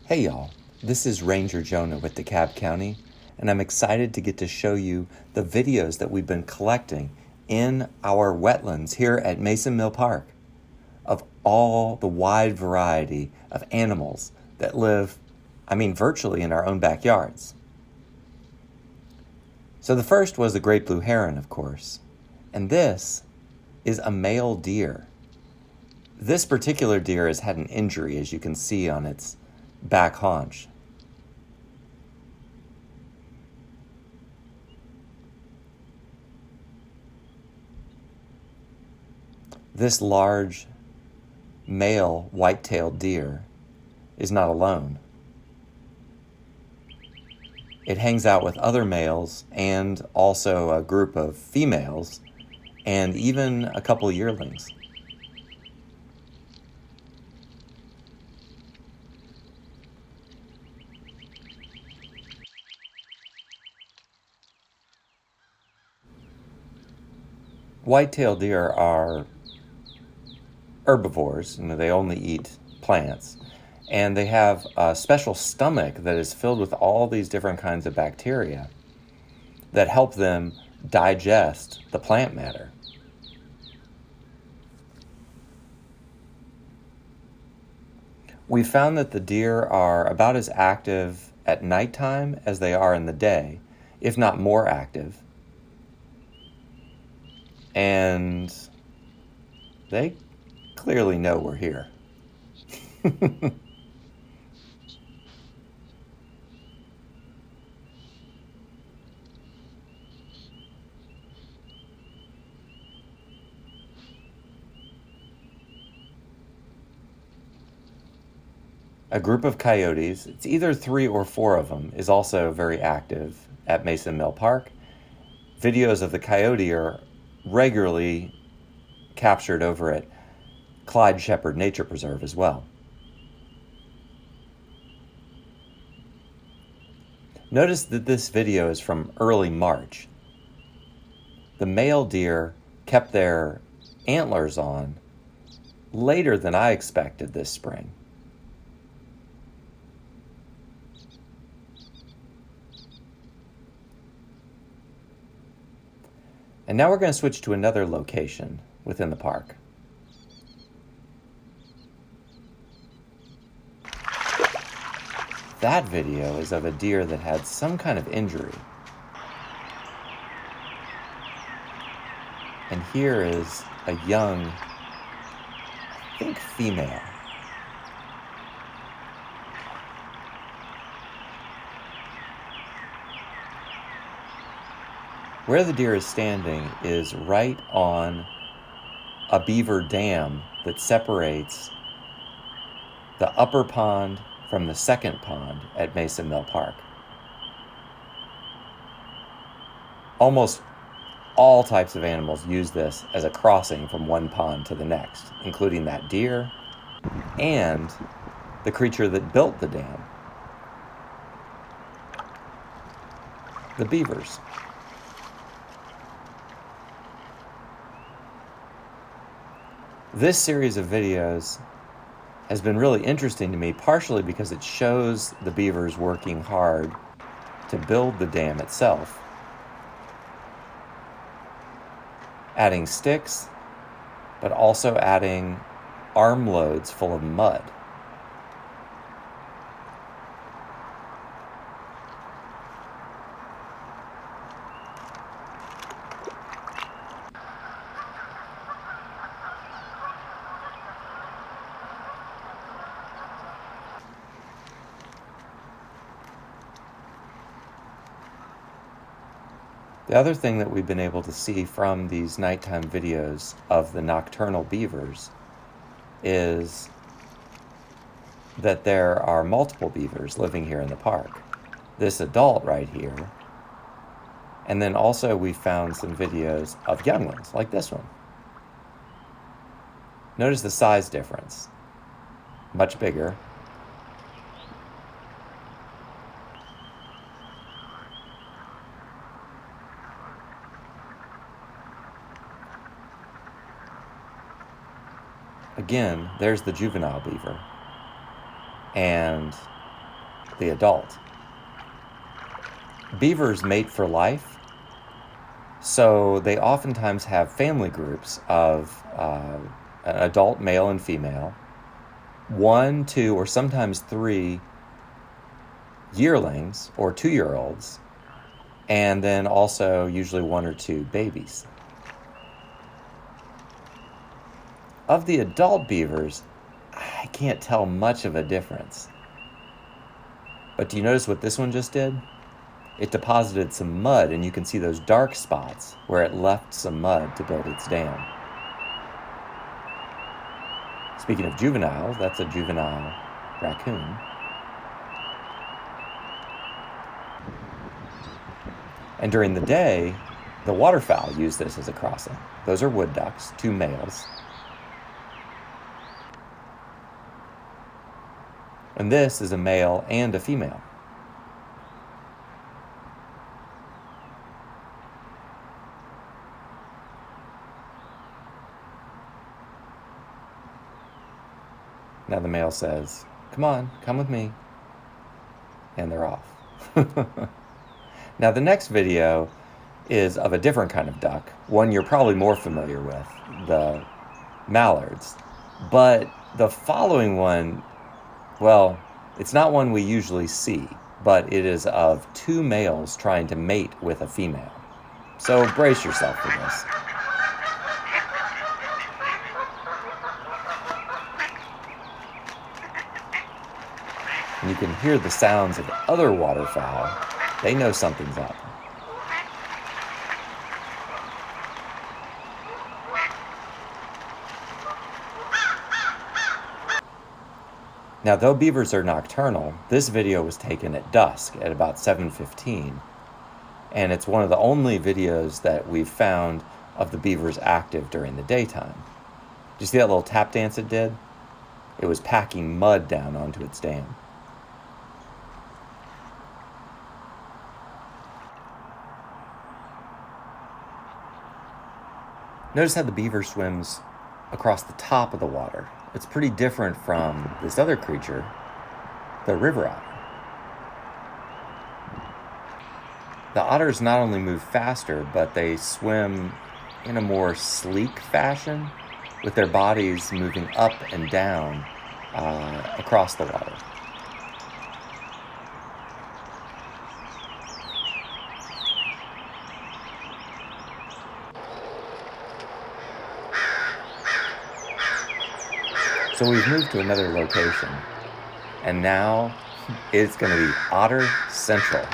Hey y'all, this is Ranger Jonah with DeKalb County, and I'm excited to get to show you the videos that we've been collecting in our wetlands here at Mason Mill Park of all the wide variety of animals that live, virtually in our own backyards. So the first was the great blue heron, of course, and this is a male deer. This particular deer has had an injury, as you can see on its back haunch. This large male white-tailed deer is not alone. It hangs out with other males and also a group of females and even a couple yearlings. White-tailed deer are herbivores, they only eat plants, and they have a special stomach that is filled with all these different kinds of bacteria that help them digest the plant matter. We found that the deer are about as active at nighttime as they are in the day, if not more active. And they clearly know we're here. A group of coyotes, it's either 3 or 4 of them, is also very active at Mason Mill Park. Videos of the coyote are regularly captured over at Clyde Shepherd Nature Preserve as well. Notice that this video is from early March. The male deer kept their antlers on later than I expected this spring. And now we're going to switch to another location within the park. That video is of a deer that had some kind of injury. And here is a young, I think female. Where the deer is standing is right on a beaver dam that separates the upper pond from the second pond at Mason Mill Park. Almost all types of animals use this as a crossing from one pond to the next, including that deer and the creature that built the dam, the beavers. This series of videos has been really interesting to me, partially because it shows the beavers working hard to build the dam itself, adding sticks, but also adding armloads full of mud. The other thing that we've been able to see from these nighttime videos of the nocturnal beavers is that there are multiple beavers living here in the park. This adult right here. And then also we found some videos of young ones, like this one. Notice the size difference. Much bigger. Again, there's the juvenile beaver. And the adult. Beavers mate for life, so they oftentimes have family groups of an adult male and female, 1, 2, or sometimes 3 yearlings or 2-year-olds, and then also usually 1 or 2 babies. Of the adult beavers, I can't tell much of a difference. But do you notice what this one just did? It deposited some mud, and you can see those dark spots where it left some mud to build its dam. Speaking of juveniles, that's a juvenile racoon. And during the day, the waterfowl use this as a crossing. Those are wood ducks, 2 males. And this is a male and a female. Now the male says, "Come on, come with me." And they're off. Now the next video is of a different kind of duck, one you're probably more familiar with, the mallards. But the following one, well, it's not one we usually see, but it is of 2 males trying to mate with a female. So brace yourself for this. And you can hear the sounds of other waterfowl. They know something's up. Now, though beavers are nocturnal, this video was taken at dusk at about 7:15, and it's one of the only videos that we've found of the beavers active during the daytime. Did you see that little tap dance it did? It was packing mud down onto its dam. Notice how the beaver swims across the top of the water. It's pretty different from this other creature, the river otter. The otters not only move faster, but they swim in a more sleek fashion, with their bodies moving up and down across the water. So we've moved to another location, and now it's going to be Otter Central.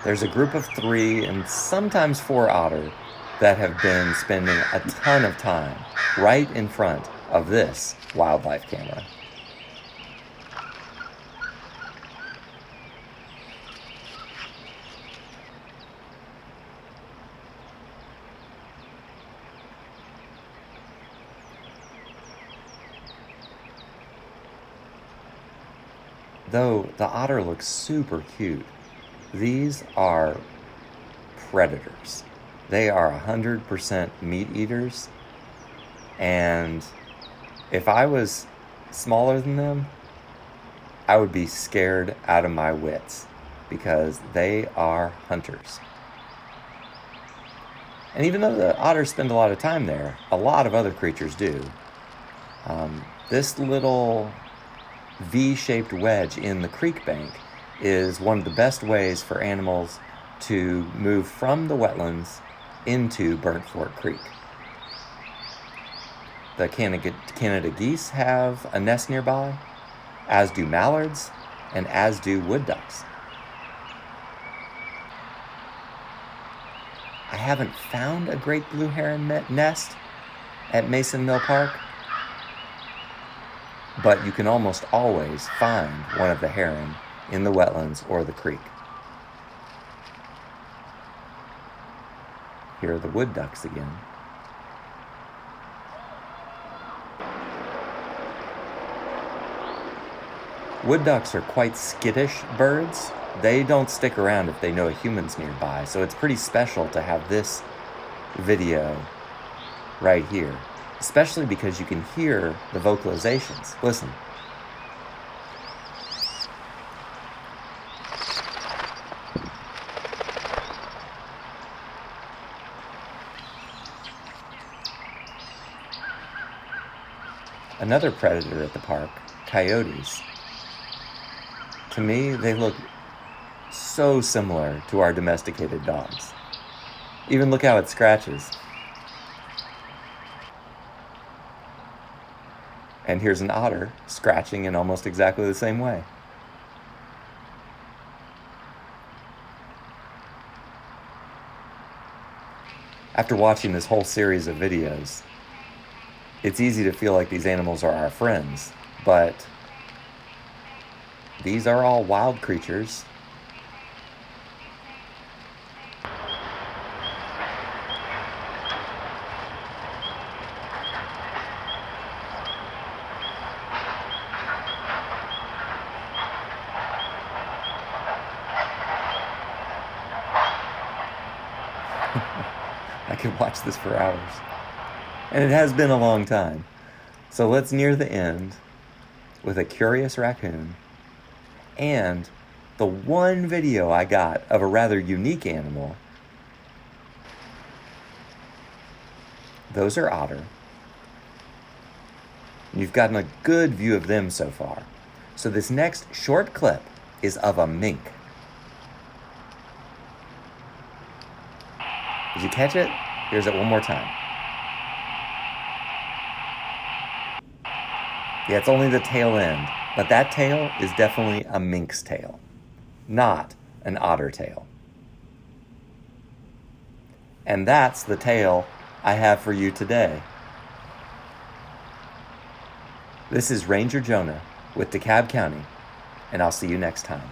There's a group of 3 and sometimes 4 otter that have been spending a ton of time right in front of this wildlife camera. Though the otter looks super cute, these are predators. They are 100% meat eaters, and if I was smaller than them, I would be scared out of my wits because they are hunters. And even though the otters spend a lot of time there, a lot of other creatures do. This little V-shaped wedge in the creek bank is one of the best ways for animals to move from the wetlands into Burnt Fork Creek. The Canada geese have a nest nearby, as do mallards, and as do wood ducks. I haven't found a great blue heron nest at Mason Mill Park, but you can almost always find one of the heron in the wetlands or the creek. Here are the wood ducks again. Wood ducks are quite skittish birds. They don't stick around if they know a human's nearby, so it's pretty special to have this video right here, especially because you can hear the vocalizations. Listen. Another predator at the park, coyotes. To me, they look so similar to our domesticated dogs. Even look how it scratches. And here's an otter scratching in almost exactly the same way. After watching this whole series of videos, it's easy to feel like these animals are our friends, but these are all wild creatures. I could watch this for hours. And it has been a long time. So let's near the end with a curious raccoon and the one video I got of a rather unique animal. Those are otter. You've gotten a good view of them so far. So this next short clip is of a mink. Did you catch it? Here's it one more time. Yeah, it's only the tail end, but that tail is definitely a mink's tail, not an otter tail. And that's the tale I have for you today. This is Ranger Jonah with DeKalb County, and I'll see you next time.